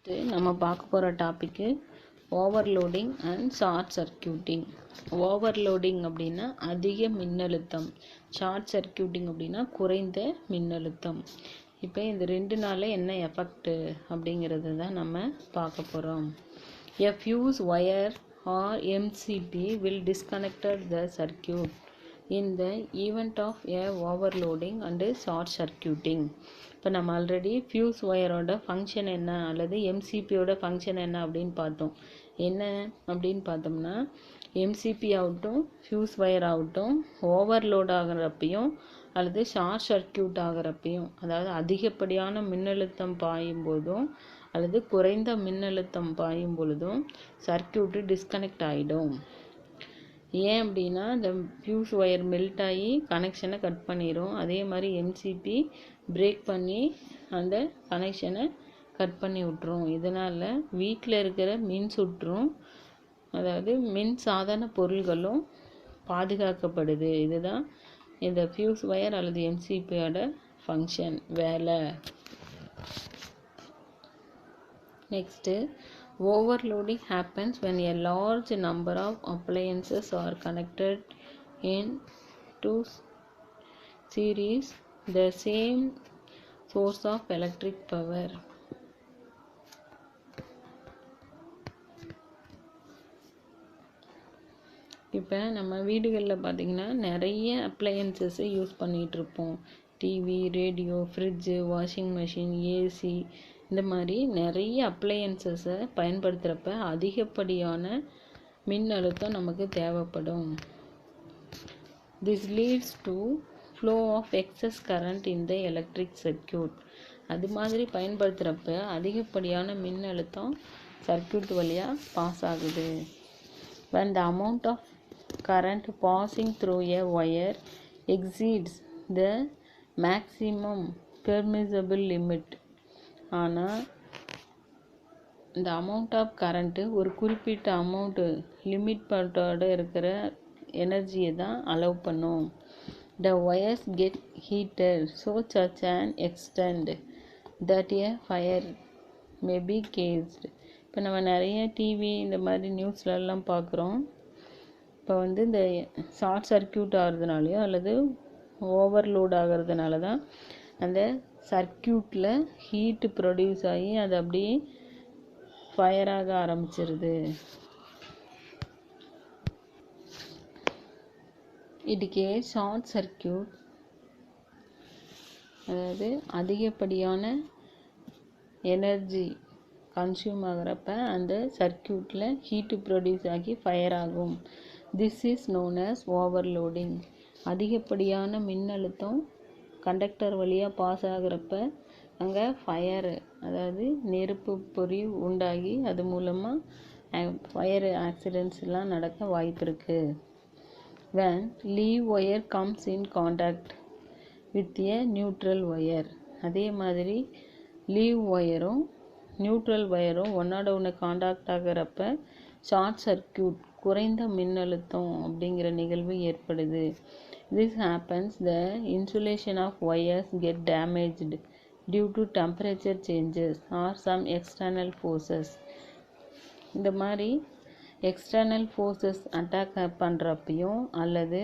நம்ம பார்க்க போகிற topic overloading and short circuiting. Overloading அப்படின்னா அதிக மின்னழுத்தம், ஷார்ட் சர்க்யூட்டிங் அப்படின்னா குறைந்த மின்னழுத்தம். இப்போ இந்த ரெண்டுனால என்ன எஃபெக்ட் அப்படிங்கிறது தான் நம்ம பார்க்க போகிறோம். A fuse wire or MCB will disconnected the circuit in the event of a overloading and short circuiting. இப்போ நம்ம ஆல்ரெடி ஃபியூஸ் ஒயரோட ஃபங்க்ஷன் என்ன அல்லது எம்சிபியோட ஃபங்க்ஷன் என்ன அப்படின்னு பார்த்தோம். என்ன அப்படின்னு பார்த்தோம்னா, எம்சிபி ஆகட்டும் ஃபியூஸ் ஒயர் ஆகட்டும் ஓவர்லோட் ஆகிறப்பையும் அல்லது ஷார்ட் சர்க்யூட் ஆகிறப்பையும், அதாவது அதிகப்படியான மின்னழுத்தம் பாயும் போதும் அல்லது குறைந்த மின்னழுத்தம் பாயும் பொழுதும் சர்க்யூட்டு டிஸ்கனெக்ட் ஆகிடும். ஏன் அப்படின்னா, இந்த ஃபியூஸ் ஒயர் மெல்ட் ஆகி கனெக்ஷனை கட் பண்ணிடும். அதே மாதிரி எம்சிபி பிரேக் பண்ணி அந்த கனெக்ஷனை கட் பண்ணி விட்டுரும். இதனால் வீட்டில் இருக்கிற மின் சுற்றும், அதாவது மின் சாதன பொருள்களும் பாதுகாக்கப்படுது. இதுதான் இந்த ஃபியூஸ் ஒயர் அல்லது எம்சிபியோட ஃபங்க்ஷன், வேலை. Next, overloading happens when a large number of appliances are connected in two series the same source of electric power. இப்போ நம்ம வீடுகளில் பார்த்திங்கன்னா நிறைய அப்ளையன்சஸை யூஸ் பண்ணிகிட்ருப்போம். TV, radio, fridge, washing machine, AC, இந்த மாதிரி நிறைய அப்ளையன்சஸை பயன்படுத்துகிறப்ப அதிகப்படியான மின் அழுத்தம் நமக்கு தேவைப்படும். This leads to flow of excess current in the electric circuit. அது மாதிரி பயன்படுத்துகிறப்ப அதிகப்படியான மின் அழுத்தம் சர்க்யூட் வழியாக பாஸ் ஆகுது. when the amount of current passing through a wire exceeds the maximum permissible limit. ஆனால் இந்த அமௌண்ட் ஆஃப் கரண்ட்டு ஒரு குறிப்பிட்ட அமௌண்ட்டு லிமிட் பட்டோடு இருக்கிற எனர்ஜியை தான் அலோவ் பண்ணும். The wires get heated so such an extent that a fire may be caused. இப்போ நம்ம நிறைய டிவி இந்த மாதிரி நியூஸ்லலாம் பார்க்குறோம். இப்போ இந்த ஷார்ட் சர்க்யூட் ஆகிறதுனாலையோ அல்லது ஓவர்லோட் ஆகிறதுனால தான் அந்த சர்க்யூட்டில் ஹீட்டு ப்ரொடியூஸ் ஆகி அது அப்படியே ஃபயராக ஆரம்பிச்சிருது. இதுக்கே ஷார்ட் சர்க்யூட், அதாவது அதிகப்படியான எனர்ஜி கன்சியூம் ஆகிறப்ப அந்த சர்க்யூட்டில் ஹீட்டு ப்ரொடியூஸ் ஆகி ஃபயர் ஆகும். This is known as overloading. அதிகப்படியான மின்னழுத்தம் கண்டக்டர் வழியாக பாஸ் ஆகிறப்ப அங்கே ஃபயர், அதாவது நெருப்பு பொறி உண்டாகி அது மூலமாக ஃபயர் ஆக்சிடென்ட்ஸ்லாம் நடக்க வாய்ப்பு இருக்குது. when lead wire comes in contact with a neutral wire. அதே மாதிரி லீவ் ஒயரும் நியூட்ரல் ஒயரும் ஒன்றோட ஒன்று காண்டாக்ட் ஆகிறப்ப ஷார்ட் சர்க்யூட், குறைந்த மின்னழுத்தம் அப்படிங்கிற நிகழ்வு ஏற்படுது. This happens the insulation of wires get damaged due to temperature changes or some external forces. இந்த மாதிரி எக்ஸ்டர்னல் ஃபோர்ஸஸ் அட்டாக் பண்ணுறப்பையும் அல்லது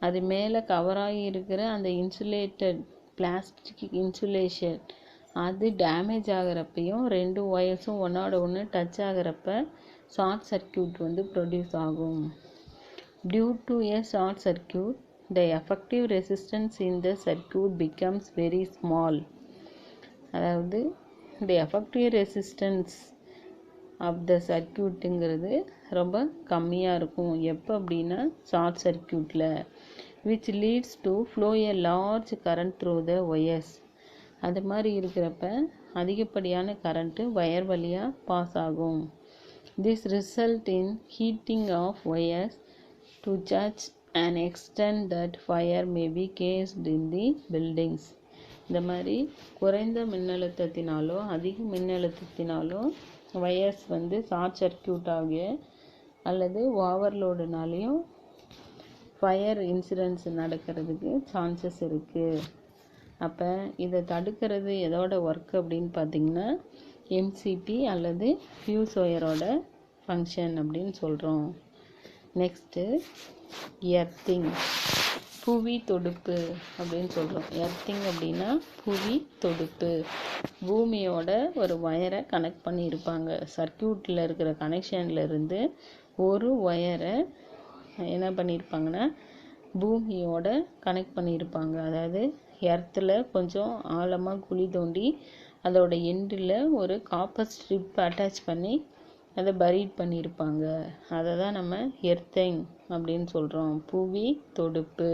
அது மேலே கவராகி இருக்கிற அந்த இன்சுலேட்டட் பிளாஸ்டிக் இன்சுலேஷன் அது டேமேஜ் ஆகிறப்பையும் ரெண்டு ஒயர்ஸும் ஒன்றோட ஒன்று டச் ஆகிறப்ப ஷார்ட் சர்க்யூட் ப்ரொடியூஸ் ஆகும். Due to a short circuit the effective resistance in the circuit becomes very small. அதாவது இந்த எஃபெக்டிவ் ரெசிஸ்டன்ஸ் ஆஃப் த சர்க்யூட்டுங்கிறது ரொம்ப கம்மியாக இருக்கும். எப்போ அப்படின்னா ஷார்ட் சர்க்யூட்டில். Which leads to flow a large current through the wires. அது மாதிரி இருக்கிறப்ப அதிகப்படியான கரண்ட்டு வயர் வழியாக பாஸ் ஆகும். This result in heating of wires to such an extent that fire may be caused in the buildings. இந்த மாதிரி குறைந்த மின்னழுத்தத்தினாலோ அதிக மின்னழுத்தத்தினாலோ வயர்ஸ் ஷார்ட் சர்க்யூட் ஆகிய அல்லது ஓவர்லோடுனாலையும் ஃபயர் இன்சிடென்ட்ஸ் நடக்கிறதுக்கு சான்சஸ் இருக்குது. அப்போ இதை தடுக்கிறது எதோட ஒர்க் அப்படின்னு பார்த்திங்கன்னா, எம்சிபி அல்லது ஃபியூஸ் ஒயரோட ஃபங்க்ஷன் அப்படின்னு சொல்கிறோம். நெக்ஸ்ட்டு எர்த்திங், புவி தொடுப்பு அப்படின்னு சொல்கிறோம். எர்த்திங் அப்படின்னா புவி தொடுப்பு. பூமியோட ஒரு ஒயரை கனெக்ட் பண்ணியிருப்பாங்க. சர்க்கியூட்டில் இருக்கிற கனெக்ஷனில் இருந்து ஒரு ஒயரை என்ன பண்ணியிருப்பாங்கன்னா பூமியோட கனெக்ட் பண்ணியிருப்பாங்க. அதாவது எர்த்தில் கொஞ்சம் ஆழமாக குழி தோண்டி அதோட எண்டில் ஒரு காப்பர் ஸ்ட்ரிப் அட்டாச் பண்ணி அதை பரீட் பண்ணியிருப்பாங்க. அதை தான் நம்ம எர்த்திங் அப்படின்னு சொல்கிறோம், புவி தொடுப்பு.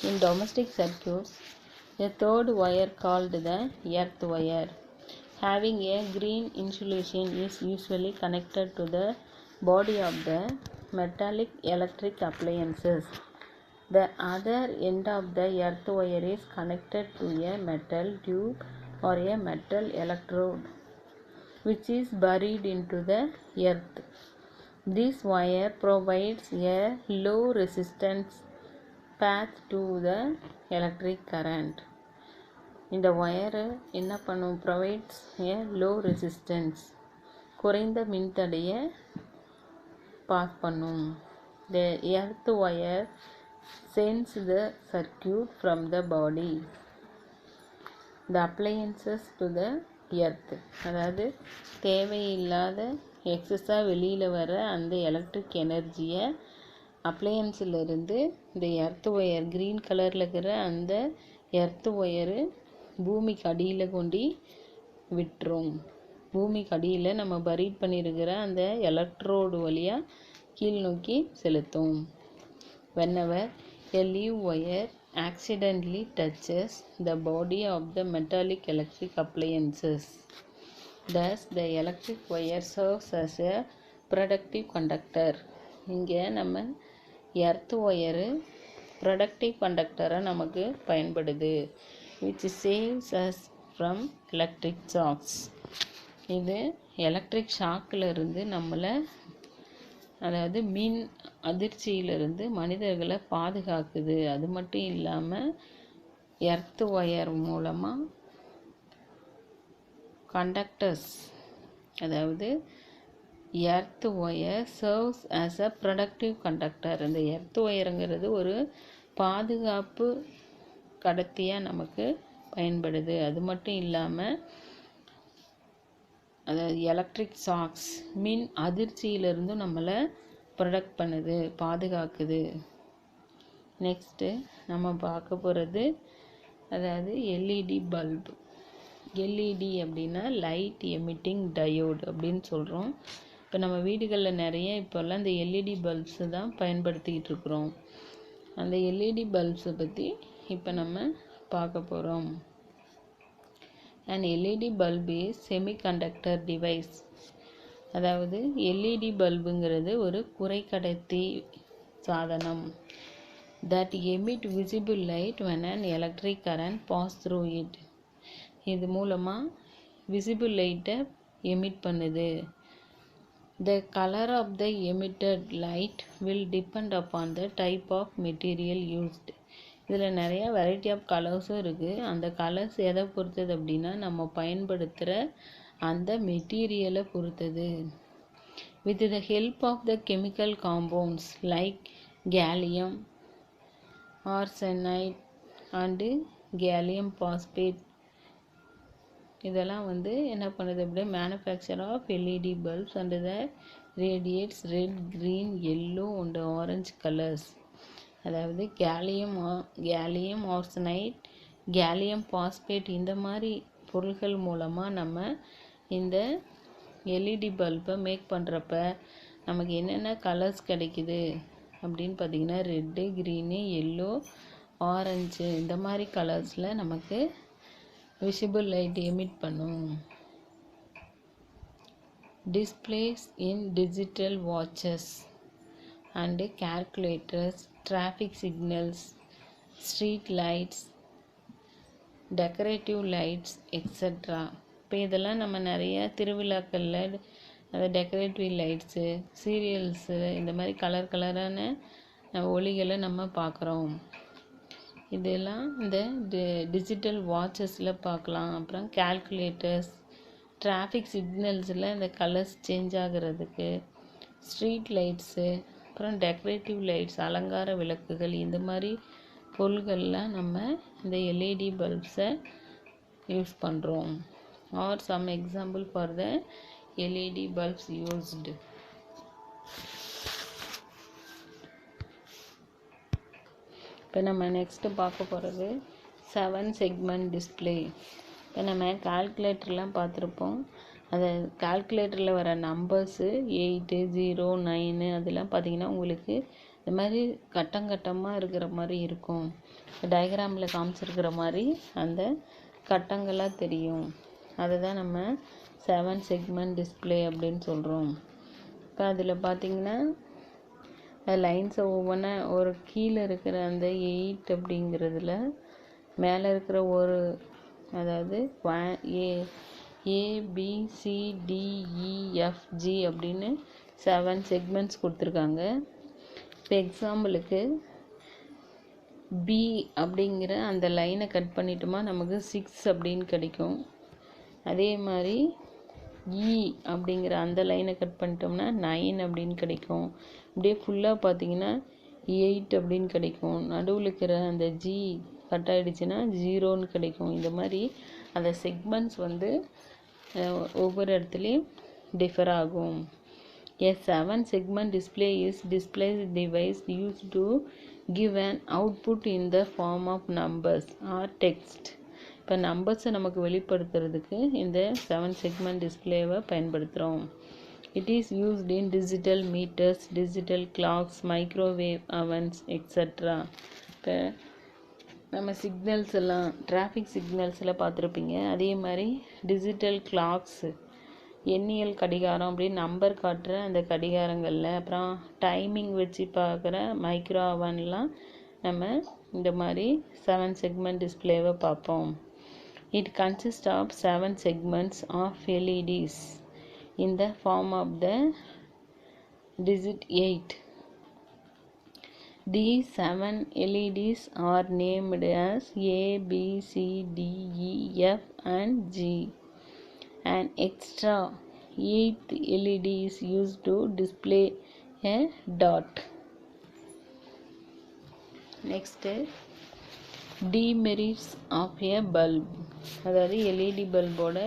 In domestic circuits, a third wire called the earth wire, having a green insulation, is usually connected to the body of the metallic electric appliances. The other end of the earth wire is connected to a metal tube or a metal electrode, which is buried into the earth. This wire provides a low resistance path to the electric current. இந்த wire என்ன பண்ணும்? Provides ஏ low resistance, குறைந்த மின்தடையை pass பண்ணும். The earth wire sends the circuit from the body, the appliances to the earth. அதாவது தேவையில்லாத எக்ஸஸாக வெளியில் வர அந்த எலக்ட்ரிக் எனர்ஜியை அப்ளையன்ஸிலிருந்து இந்த எர்த் ஒயர், க்ரீன் கலரில் இருக்கிற அந்த எர்த் ஒயரு பூமிக்கு அடியில் கொண்டு விட்டுரும். பூமிக்கு அடியில் நம்ம பரீட் பண்ணியிருக்கிற அந்த எலக்ட்ரோடு வழியாக கீழ் நோக்கி செலுத்தும். whenever a leaf wire accidentally touches the body of the metallic electric appliances, thus the electric wire serves as a protective conductor. இங்கே நம்ம எர்த் ஒயரு ப்ரொடக்டிவ் கண்டக்டராக நமக்கு பயன்படுது. which saves us from electric shocks. இது electric ஷாக்கில் இருந்து நம்மளை, அதாவது மின் அதிர்ச்சியிலிருந்து மனிதர்களை பாதுகாக்குது. அது மட்டும் இல்லாமல் எர்த் ஒயர் மூலமாக கண்டக்டர்ஸ், அதாவது earth wire serves as a productive conductor. இந்த எர்த் ஒயருங்கிறது ஒரு பாதுகாப்பு கடத்தியாக நமக்கு பயன்படுது. அது மட்டும் இல்லாமல் அதாவது எலக்ட்ரிக் ஷாக்ஸ், மின் அதிர்ச்சியிலிருந்தும் நம்மளை ப்ரொடக்ட் பண்ணுது, பாதுகாக்குது. நெக்ஸ்ட்டு நம்ம பார்க்க போகிறது அதாவது எல்இடி பல்பு. எல்இடி அப்படின்னா லைட் எமிட்டிங் டயோடு அப்படின்னு சொல்கிறோம். இப்போ நம்ம வீடுகளில் நிறைய இப்போல்லாம் இந்த எல்இடி பல்ப்ஸு தான் பயன்படுத்திக்கிட்டு இருக்கிறோம். அந்த எல்இடி பல்ப்ஸை பற்றி இப்போ நம்ம பார்க்க போகிறோம். An LED bulb is semiconductor device. அதாவது எல்இடி பல்புங்கிறது ஒரு குறைக்கடத்தி சாதனம். that emit visible light when an electric current pass through it. இது மூலமாக விசிபிள் லைட்டை எமிட் பண்ணுது. The color of the emitted light will depend upon the type of material used. இதில் நிறையா வெரைட்டி ஆஃப் கலர்ஸும் இருக்குது. அந்த கலர்ஸ் எதை பொறுத்தது அப்படின்னா நம்ம பயன்படுத்துகிற அந்த மெட்டீரியலை பொறுத்தது. With the help of the chemical compounds like gallium arsenide and gallium phosphate, இதெல்லாம் என்ன பண்ணுது அப்படியே manufacture of LED bulbs and the radiates red, green, yellow and orange colours. அதாவது கேலியம் ஆர்சனைட், கேலியம் பாஸ்பேட், இந்த மாதிரி பொருள்கள் மூலமாக நம்ம இந்த எல்இடி பல்பை மேக் பண்ணுறப்ப நமக்கு என்னென்ன கலர்ஸ் கிடைக்குது அப்படின்னு பார்த்திங்கன்னா ரெட்டு, க்ரீனு, எல்லோ, ஆரஞ்சு, இந்த மாதிரி கலர்ஸில் நமக்கு விசிபிள் லைட் எமிட் பண்ணும். Displays in digital watches and calculators, traffic signals, street lights, decorative lights, etc. இப்போ இதெல்லாம் நம்ம நிறைய திருவிழாக்களில் அந்த டெக்கரேட்டிவ் லைட்ஸு, சீரியல்ஸு, இந்த மாதிரி கலரான ஒளிகளை நம்ம பார்க்குறோம். இதெல்லாம் இந்த டிஜிட்டல் வாட்சஸில் பார்க்கலாம். அப்புறம் கால்குலேட்டர்ஸ், டிராஃபிக் சிக்னல்ஸில் இந்த கலர்ஸ் சேஞ்ச் ஆகிறதுக்கு, ஸ்ட்ரீட் லைட்ஸு, அப்புறம் டெக்கரேட்டிவ் லைட்ஸ், அலங்கார விளக்குகள், இந்த மாதிரி பொருள்கள்லாம் நம்ம இந்த எல்இடி பல்ப்ஸை யூஸ் பண்ணுறோம். Are some example for the LED bulbs used. இப்போ நம்ம நெக்ஸ்ட்டு பார்க்க போகிறது 7 செக்மெண்ட் டிஸ்பிளே. இப்போ நம்ம கால்குலேட்டர்லாம் பார்த்துருப்போம். அந்த கால்குலேட்டரில் வர நம்பர்ஸு 8, 0, 9 அதெல்லாம் பார்த்திங்கன்னா உங்களுக்கு இந்த மாதிரி கட்டமாக இருக்கிற மாதிரி இருக்கும். டயக்ராமில் காமிச்சிருக்கிற மாதிரி அந்த கட்டங்களாக தெரியும். அதை தான் நம்ம 7 செக்மெண்ட் டிஸ்பிளே அப்படின்னு சொல்கிறோம். இப்போ அதில் பார்த்திங்கன்னா லைன்ஸை ஒவ்வொன்றா ஒரு கீழே இருக்கிற அந்த 8 அப்படிங்கிறதுல மேலே இருக்கிற ஒரு அதாவது ABCDEFG அப்படின்னு 7 செக்மெண்ட்ஸ் கொடுத்துருக்காங்க. இப்போ எக்ஸாம்பிளுக்கு B அப்படிங்கிற அந்த லைனை கட் பண்ணிட்டோமா நமக்கு 6 அப்படின்னு கிடைக்கும். அதே மாதிரி E அப்படிங்கிற அந்த லைனை கட் பண்ணிட்டோம்னா 9 அப்படின்னு கிடைக்கும். இப்படியே ஃபுல்லாக பார்த்தீங்கன்னா 8 அப்படின்னு கிடைக்கும். நடுவில் இருக்கிற அந்த G கட் ஆகிடுச்சுன்னா 0ன்னு கிடைக்கும். இந்த மாதிரி அந்த செக்மெண்ட்ஸ் வந்து ஒவ்வொரு இடத்துலையும் டிஃபர் ஆகும். A 7 segment display is display device used to give an output in the form of numbers or text. இப்போ நம்பர்ஸை நமக்கு வெளிப்படுத்துறதுக்கு இந்த 7 செக்மெண்ட் டிஸ்பிளேவை பயன்படுத்துகிறோம். It is used in digital meters, digital clocks, microwave ovens etcetera. இப்போ நம்ம signals எல்லாம் traffic சிக்னல்ஸில் பார்த்துருப்பீங்க. அதே மாதிரி டிஜிட்டல் கிளாக்ஸு, எண்ணியல் கடிகாரம் அப்படின்னு நம்பர் காட்டுற அந்த கடிகாரங்களில், அப்புறம் டைமிங் வச்சு பார்க்குற மைக்ரோ அவன்லாம் நம்ம இந்த மாதிரி 7 செக்மெண்ட் டிஸ்பிளேவை பார்ப்போம். It consists of 7 segments of LEDs in the form of the digit 8. These 7 LEDs are named as A, B, C, D, E, F and G. An extra 8th LED is used to display a dot. Next, demerits of a bulb. அதாவது LED பல்போட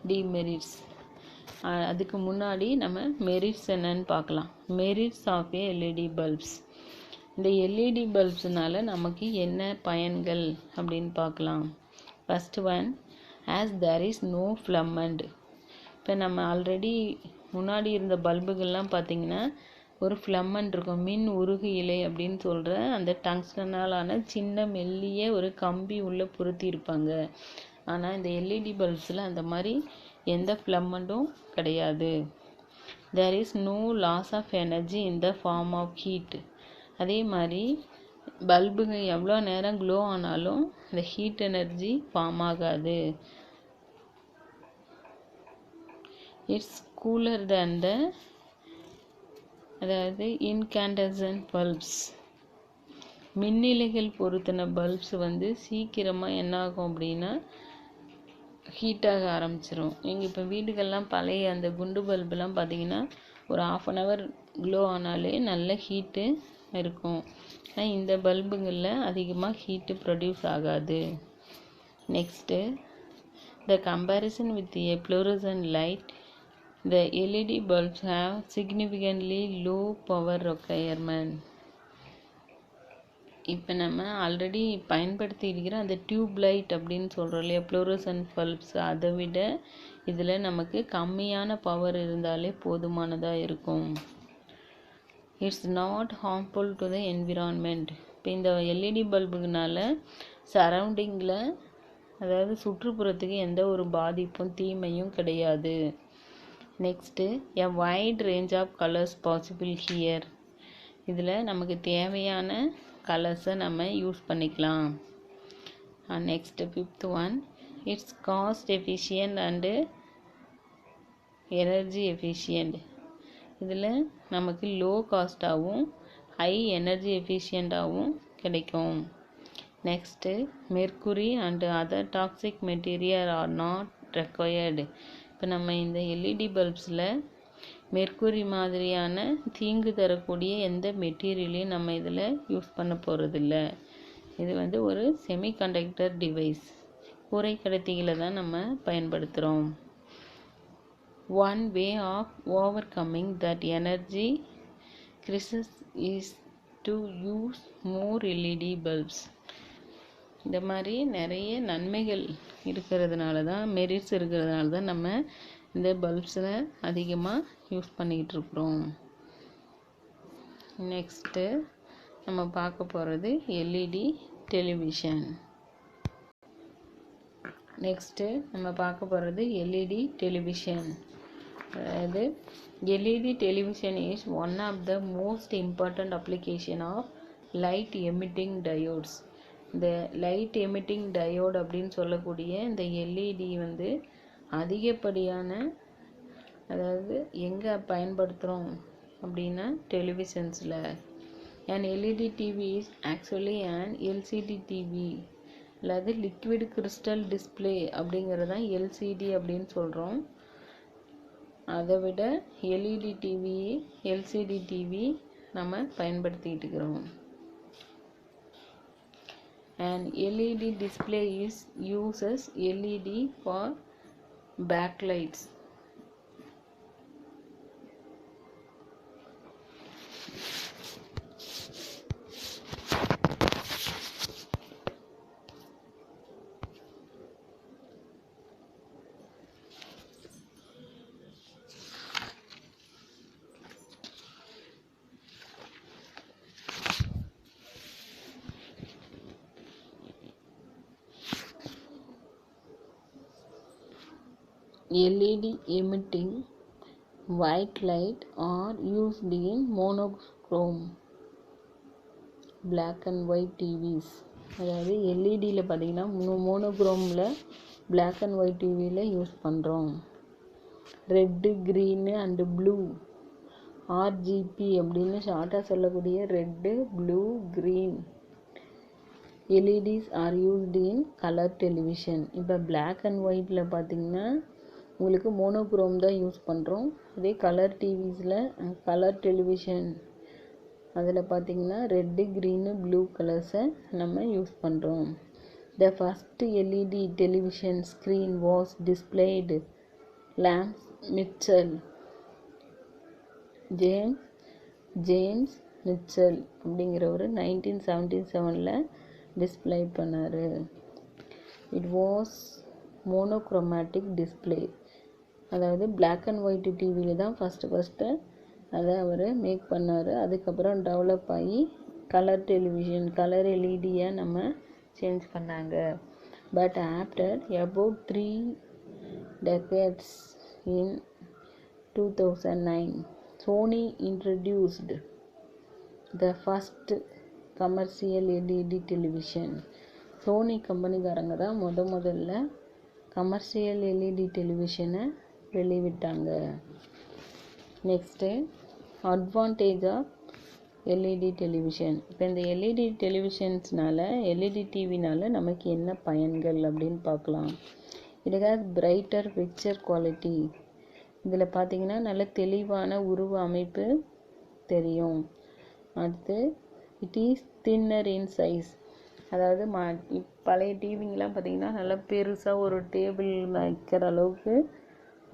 demerits. அதுக்கு முன்னாடி நம்ம merits என்னன்னு பார்க்கலாம். Merits of a LED bulbs. இந்த LED பல்ப்ஸ்னால நமக்கு என்ன பயன்கள் அப்படின்னு பார்க்கலாம். First one, as there is no filament. இப்போ நம்ம ஆல்ரெடி முன்னாடி இருந்த பல்புகள்லாம் பார்த்திங்கன்னா ஒரு ஃப்ளம்மண்ட் இருக்கும், மின் உருகு இலை அப்படின்னு சொல்கிற அந்த டங்ஸ்டனாலான சின்ன மெல்லிய ஒரு கம்பி உள்ளே பொருத்தி இருப்பாங்க. ஆனால் இந்த எல்இடி பல்ப்ஸில் அந்த மாதிரி எந்த ஃப்ளம்மண்டும் கிடையாது. There is no loss of energy in the form of heat. அதே மாதிரி பல்புங்க எவ்வளோ நேரம் க்ளோ ஆனாலும் இந்த ஹீட் எனர்ஜி ஃபார்ம் ஆகாது. இட்ஸ் கூலர் தேன் த அதாவது இன்கேண்டசன்ட் பல்ப்ஸ். மின்னிலைகள் பொருத்தின பல்ப்ஸ் வந்து சீக்கிரமாக என்ன ஆகும் அப்படின்னா ஹீட்டாக ஆரம்பிச்சிடும். நீங்கள் இப்போ வீடுகள்லாம் பழைய அந்த குண்டு பல்புலாம் பார்த்தீங்கன்னா ஒரு 1/2 hour க்ளோ ஆனாலே நல்ல ஹீட்டு இருக்கும். ஆனால் இந்த பல்புகளில் அதிகமாக ஹீட்டு ப்ரொடியூஸ் ஆகாது. Next, the comparison with A fluorescent light, the LED bulbs have significantly low power requirement. இப்போ நம்ம ஆல்ரெடி பயன்படுத்தி இருக்கிற அந்த டியூப் லைட் அப்படின்னு சொல்கிறோம் இல்லையா, ஃப்ளோரசன்ட் பல்ப்ஸ், அதை விட இதில் நமக்கு கம்மியான பவர் இருந்தாலே போதுமானதாக இருக்கும். It's not harmful to the environment. இப்போ இந்த எல்இடி பல்புனால சரௌண்டிங்கில் அதாவது சுற்றுப்புறத்துக்கு எந்த ஒரு பாதிப்பும் தீமையும் கிடையாது. Next, a wide range of colours possible here. இதில் நமக்கு தேவையான கலர்ஸை நம்ம யூஸ் பண்ணிக்கலாம். Next, 5th one, it's cost efficient and energy efficient. இதில் நமக்கு லோ காஸ்ட்டாகவும் ஹை எனர்ஜி எஃபிஷியண்ட்டாகவும் கிடைக்கும். Next mercury and other toxic material are not required. இப்போ நம்ம இந்த எல்இடி பல்ப்ஸில் மெர்க்குரி மாதிரியான தீங்கு தரக்கூடிய எந்த மெட்டீரியலையும் நம்ம இதில் யூஸ் பண்ண போகிறதில்ல. இது ஒரு செமிகண்டக்டர் டிவைஸ், குறைக்கடத்திகளை தான் நம்ம பயன்படுத்துகிறோம். One way of overcoming that energy crisis is to use more LED bulbs. இந்த மாதிரி நிறைய நன்மைகள் இருக்கிறதுனால தான், மெரிட்ஸ் இருக்கிறதுனால தான் நம்ம இந்த பல்ப்ஸில் அதிகமாக யூஸ் பண்ணிக்கிட்டு இருக்கிறோம். நெக்ஸ்ட்டு நம்ம பார்க்க போகிறது எல்இடி டெலிவிஷன். LED television. அதாவது LED television is one of the most important application of light emitting diodes. இந்த லைட் எமிட்டிங் டயோட் அப்படின்னு சொல்லக்கூடிய இந்த எல்இடி அதிகப்படியான, அதாவது எங்கே பயன்படுத்துகிறோம் அப்படின்னா டெலிவிஷன்ஸில். an LED TV is actually an LCD TV, அல்லது லிக்விட் கிறிஸ்டல் டிஸ்பிளே அப்படிங்கிறது தான் LCD அப்படின்னு சொல்கிறோம். அதை விட எல்இடி டிவி, எல்சிடி டிவி நம்ம பயன்படுத்திகிட்டு இருக்கிறோம். And LED display uses LED for backlights. LED emitting white light are used in monochrome black and white TVs. அதாவது எல்இடியில் பார்த்தீங்கன்னா மோனோக்ரோமில் பிளாக் அண்ட் ஒயிட் டிவியில் யூஸ் பண்ணுறோம். Red, green and blue, RGB அப்படின்னு ஷார்ட்டாக சொல்லக்கூடிய red, blue, green LEDs R used in colour television. இப்போ black and ஒயிட்டில் பார்த்தீங்கன்னா உங்களுக்கு மோனோக்ரோம் தான் யூஸ் பண்ணுறோம். அதே கலர் டிவிஸில், கலர் டெலிவிஷன் அதில் பார்த்திங்கன்னா ரெட்டு, க்ரீனு, ப்ளூ கலர்ஸை நம்ம யூஸ் பண்ணுறோம். The first LED television screen was displayed lamps Mitchell. James Mitchell அப்படிங்கிறவர் 1977 டிஸ்பிளே பண்ணார். It was monochromatic display. அதாவது பிளாக் அண்ட் ஒயிட் டிவியில் தான் ஃபஸ்ட்டு அதை அவர் மேக் பண்ணார். அதுக்கப்புறம் டெவலப் ஆகி கலர் டெலிவிஷன், கலர் எல்இடியை நம்ம சேஞ்ச் பண்ணாங்க. But after about 3 decades in 2009 Sony introduced the first commercial LED television. Sony கம்பெனிக்காரங்க தான் முதல்ல கமர்ஷியல் எல்இடி டெலிவிஷனை வெளிவிட்டாங்க. Next advantage of LED television. இப்போ இந்த எல்இடி டெலிவிஷன்ஸ்னால, எல்இடி டிவினால் நமக்கு என்ன பயன்கள் அப்படின்னு பார்க்கலாம். It has brighter picture quality. இதில் பார்த்திங்கன்னா நல்ல தெளிவான உருவ அமைப்பு தெரியும். அடுத்து it is thinner in size. அதாவது பழைய டிவிங்கெலாம் பார்த்திங்கன்னா நல்லா பெருசாக ஒரு டேபிள் வைக்கிற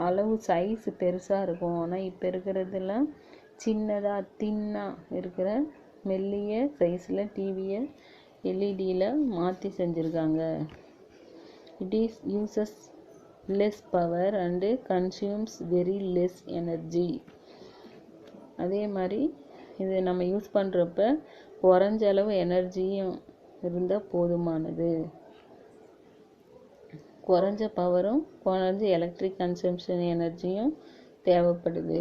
அளவு சைஸ் பெருசாக இருக்கும். ஆனால் இப்போ இருக்கிறதெல்லாம் சின்னதாக தின்னாக இருக்கிற மெல்லிய சைஸில் டிவியை எல்இடியில் மாற்றி செஞ்சுருக்காங்க. It is uses less power and consumes very less energy. அதே மாதிரி இது நம்ம யூஸ் பண்ணுறப்ப குறைஞ்ச அளவு எனர்ஜியும் இருந்தால் போதுமானது. குறைஞ்ச பவரும் குறைஞ்ச எலக்ட்ரிக் கன்சம்ஷன் எனர்ஜியும் தேவைப்படுது.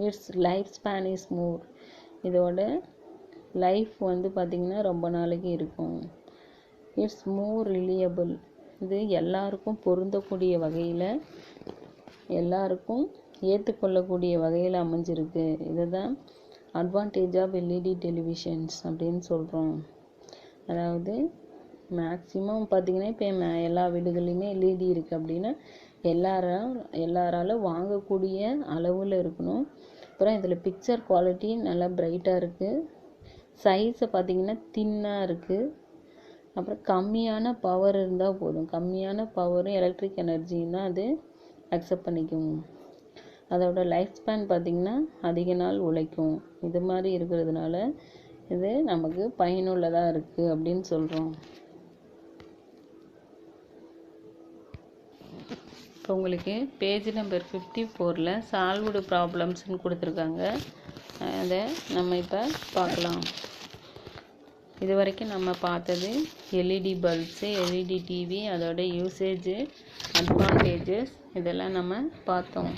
It's life span is more. இதோட லைஃப் பார்த்திங்கன்னா ரொம்ப நாளைக்கு இருக்கும். It's more reliable. இது எல்லாருக்கும் பொருந்தக்கூடிய வகையில், எல்லாருக்கும் ஏற்றுக்கொள்ளக்கூடிய வகையில் அமைஞ்சிருக்கு. இதை தான் அட்வான்டேஜ் ஆஃப் எல்இடி டெலிவிஷன்ஸ் அப்படின்னு சொல்கிறோம். அதாவது மேக்ஸிமம் பார்த்திங்கன்னா இப்போ எல்லா வீடுகள்லையுமே எல்இடி இருக்குது அப்படின்னா எல்லாராலும் வாங்கக்கூடிய அளவில் இருக்கணும். அப்புறம் இதில் பிக்சர் குவாலிட்டி நல்லா பிரைட்டாக இருக்குது. சைஸை பார்த்திங்கன்னா தின்னாக இருக்குது. அப்புறம் கம்மியான பவர் இருந்தால் போதும், கம்மியான பவரும் எலக்ட்ரிக் எனர்ஜியும் தான் அது அக்செப்ட் பண்ணிக்கும். அதோட லைஃப் ஸ்பேன் பார்த்திங்கன்னா அதிக நாள் உழைக்கும். இது மாதிரி இருக்கிறதுனால இது நமக்கு பயனுள்ளதாக இருக்குது அப்படின்னு சொல்கிறோம். இப்போ உங்களுக்கு பேஜ் நம்பர் 54 சால்வ்டு ப்ராப்ளம்ஸ்னு கொடுத்துருக்காங்க. அதை நம்ம இப்போ பார்க்கலாம். இது வரைக்கும் நம்ம பார்த்தது எல்இடி பல்ப்ஸு, எல்இடி டிவி, அதோட யூசேஜு, அட்வான்டேஜஸ் இதெல்லாம் நம்ம பார்த்தோம்.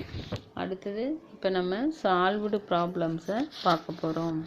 அடுத்தது இப்போ நம்ம சால்வ்டு ப்ராப்ளம்ஸை பார்க்க போகிறோம்.